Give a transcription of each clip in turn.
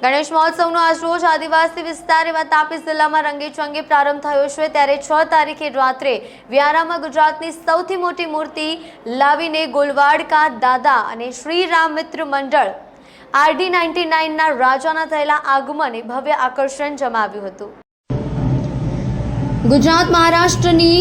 ગણેશ મહોત્સવનો આજરોજ આદિવાસી વિસ્તાર એવા તાપી જિલ્લામાં રંગેચંગે પ્રારંભ થયો છે। ત્યારે 6 તારીખે રાત્રે વ્યારામાં ગુજરાતની સૌથી મોટી મૂર્તિ લાવીને ગોલવાડ કા દાદા અને શ્રી રામ મિત્ર મંડળ RD99 ના રાજાના થયેલા આગમને ભવ્ય આકર્ષણ જમાવ્યું હતું। ગુજરાત મહારાષ્ટ્રની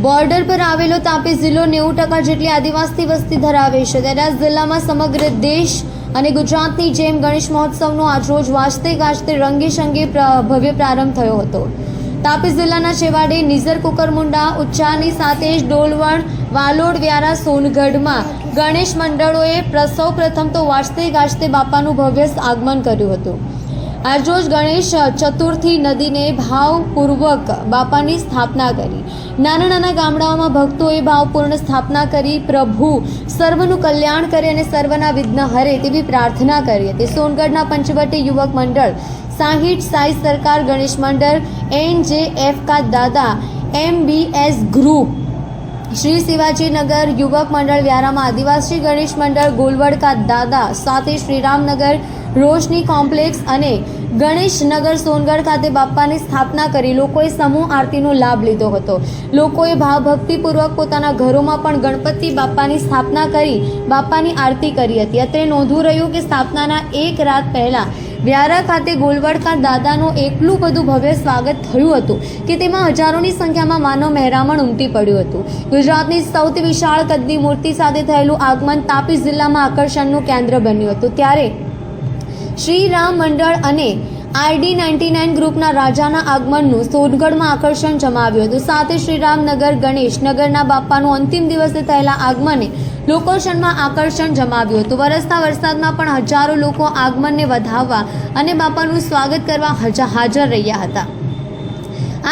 બોર્ડર પર આવેલો તાપી જિલ્લો 90% જેટલી આદિવાસી વસ્તી ધરાવે છે। ત્યારે આ જિલ્લામાં સમગ્ર દેશ અને ગુજરાતની જેમ ગણેશ મહોત્સવનો આજરોજ વાજતે ગાજતે રંગેચંગે ભવ્ય પ્રારંભ થયો હતો। તાપી જિલ્લાના છેવાડે નિઝર કુકરમુંડા ઉચ્ચારની સાથે જ ડોલવણ વાલોડ વ્યારા સોનગઢમાં ગણેશ મંડળોએ સૌ પ્રથમ તો વાજતે ગાજતે બાપાનું ભવ્ય આગમન કર્યું હતું। આજરોજ ગણેશ ચતુર્થી નદીને ભાવપૂર્વક બાપાની સ્થાપના કરી। નાના નાના ગામડાઓમાં ભક્તોએ ભાવપૂર્ણ સ્થાપના કરી પ્રભુ સર્વનું કલ્યાણ કરે અને સર્વના વિઘ્ન હરે તેવી પ્રાર્થના કરી હતી। સોનગઢના પંચવટી યુવક મંડળ 60 સાઈ સરકાર ગણેશ મંડળ NJF કા દાદા MBS ગ્રુપ श्री शिवाजी नगर युवक मंडल व्यारामा आदिवासी गणेश मंडल गोलवड का दादा साथ श्री रामनगर रोशनी कॉम्प्लेक्स अने गणेश नगर सोनगढ़ खाते बाप्पानी स्थापना करी लोकोए समूह आरतीनो लाभ लीधो हतो। लोकोए भावभक्तिपूर्वक पोताना घरोमां पण गणपति बाप्पानी स्थापना करी बाप्पानी आरती करी हती। अत्रे नोंधવું રહ્યું કે સ્થાપનાના એક રાત પહેલા વ્યારા ખાતે ગોલવડ કા દાદાનું એટલું બધું ભવ્ય સ્વાગત થયું હતું કે તેમાં હજારોની સંખ્યામાં માનવ મહેરામણ ઉમટી પડ્યું હતું। ગુજરાતની સૌથી વિશાળ કદની મૂર્તિ સાથે થયેલું આગમન તાપી જિલ્લામાં આકર્ષણનું કેન્દ્ર બન્યું હતું। ત્યારે શ્રી રામ મંડળ અને RD99 ગ્રુપના રાજાના આગમનનું સોનગઢમાં આકર્ષણ જમાવ્યું હતું। સાથે શ્રી રામનગર ગણેશ નગરના બાપાનું અંતિમ દિવસે થયેલા આગમને લોકોશનમાં આકર્ષણ જમાવ્યું હતું। વરસતા વરસાદમાં પણ હજારો લોકો આગમનને વધાવવા અને બાપાનું સ્વાગત કરવા હાજર રહ્યા હતા।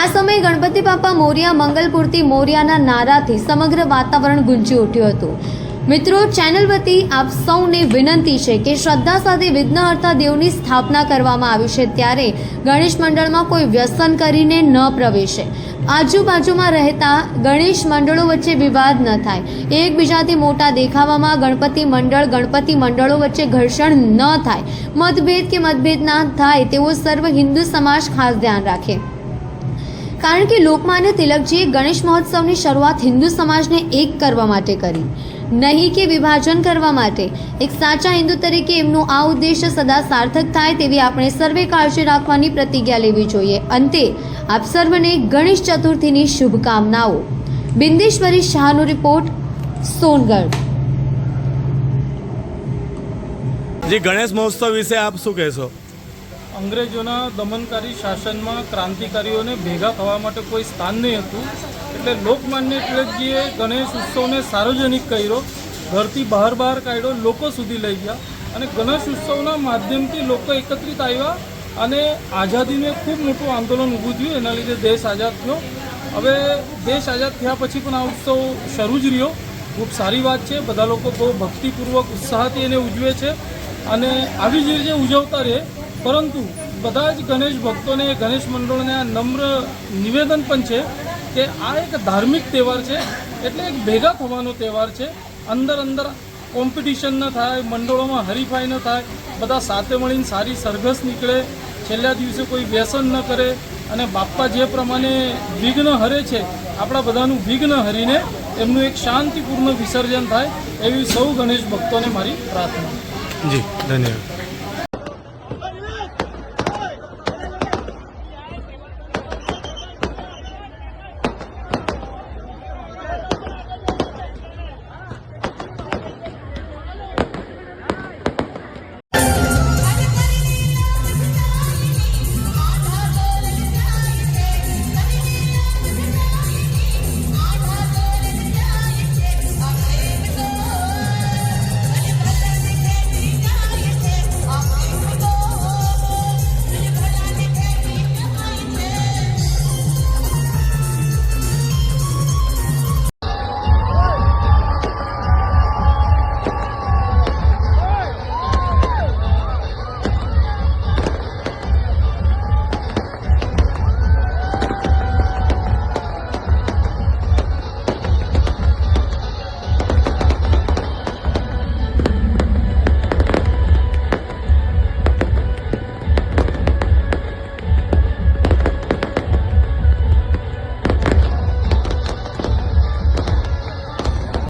આ સમયે ગણપતિ બાપા મોરિયા મંગલપૂર્તિ મોરિયાના નારાથી સમગ્ર વાતાવરણ ગુંજી ઉઠ્યું હતું। મિત્રો, ચેનલ વતી આપ સૌને વિનંતી છે કે શ્રદ્ધા સાથે વિઘ્નહર્તા દેવની સ્થાપના કરવામાં આવી છે ત્યારે ગણેશ મંડળમાં કોઈ વ્યસન કરીને ન પ્રવેશે। આજુબાજુમાં રહેતા ગણેશ મંડળો વચ્ચે વિવાદ ન થાય, એકબીજાથી મોટા દેખાવામાં ગણપતિ મંડળો વચ્ચે ઘર્ષણ ન થાય, મતભેદ ના થાય તેવો સર્વ હિન્દુ સમાજ ખાસ ધ્યાન રાખે। કારણ કે લોકમાન્ય તિલકજીએ ગણેશ મહોત્સવની શરૂઆત હિન્દુ સમાજને એક કરવા માટે કરી, નહીં કે વિભાજન કરવા માટે। એક સાચા હિન્દુ તરીકે એમનું આ ઉદ્દેશ્ય સદા સાર્થક થાય તેવી આપણે સર્વે કાળજી રાખવાની પ્રતિજ્ઞા લેવી જોઈએ। અંતે આપ સર્વને ગણેશ ચતુર્થીની શુભકામનાઓ। બિંદેશ્વરી શાહનો રિપોર્ટ, સોનગઢ। जी, गणेश महोत्सव विषय आप શું કહેશો? અંગ્રેજોના દમનકારી શાસનમાં ક્રાંતિકારીઓને ભેગા થવા માટે કોઈ સ્થાન નહીં હતું, એટલે લોકમાન્ય તિલકજીએ ગણેશ ઉત્સવને સાર્વજનિક કર્યો, ઘરથી બહાર કાઢ્યો, લોકો સુધી લઈ ગયા અને ગણેશ ઉત્સવના માધ્યમથી લોકો એકત્રિત આવ્યા અને આઝાદીનું ખૂબ મોટું આંદોલન ઊભું થયું। એના લીધે દેશ આઝાદ થયો। હવે દેશ આઝાદ થયા પછી પણ આ ઉત્સવ શરૂ જ રહ્યો। ખૂબ સારી વાત છે। બધા લોકો બહુ ભક્તિપૂર્વક ઉત્સાહથી એને ઉજવે છે અને આવી જ રીતે ઉજવતા રહે। પરંતુ બધા જ ગણેશ ભક્તોને, ગણેશ મંડળોને આ નમ્ર નિવેદન પણ છે કે આ એક ધાર્મિક તહેવાર છે, એટલે એક ભેગા થવાનો તહેવાર છે। અંદર કોમ્પિટિશન ન થાય, મંડળોમાં હરીફાઈ ન થાય, બધા સાથે મળીને સારી સરઘસ નીકળે, છેલ્લા દિવસે કોઈ વ્યસન ન કરે અને બાપ્પા જે પ્રમાણે વિઘ્ન હરે છે, આપણા બધાનું વિઘ્ન હરીને એમનું એક શાંતિપૂર્ણ વિસર્જન થાય એવી સૌ ગણેશ ભક્તોને મારી પ્રાર્થના। જી, ધન્યવાદ।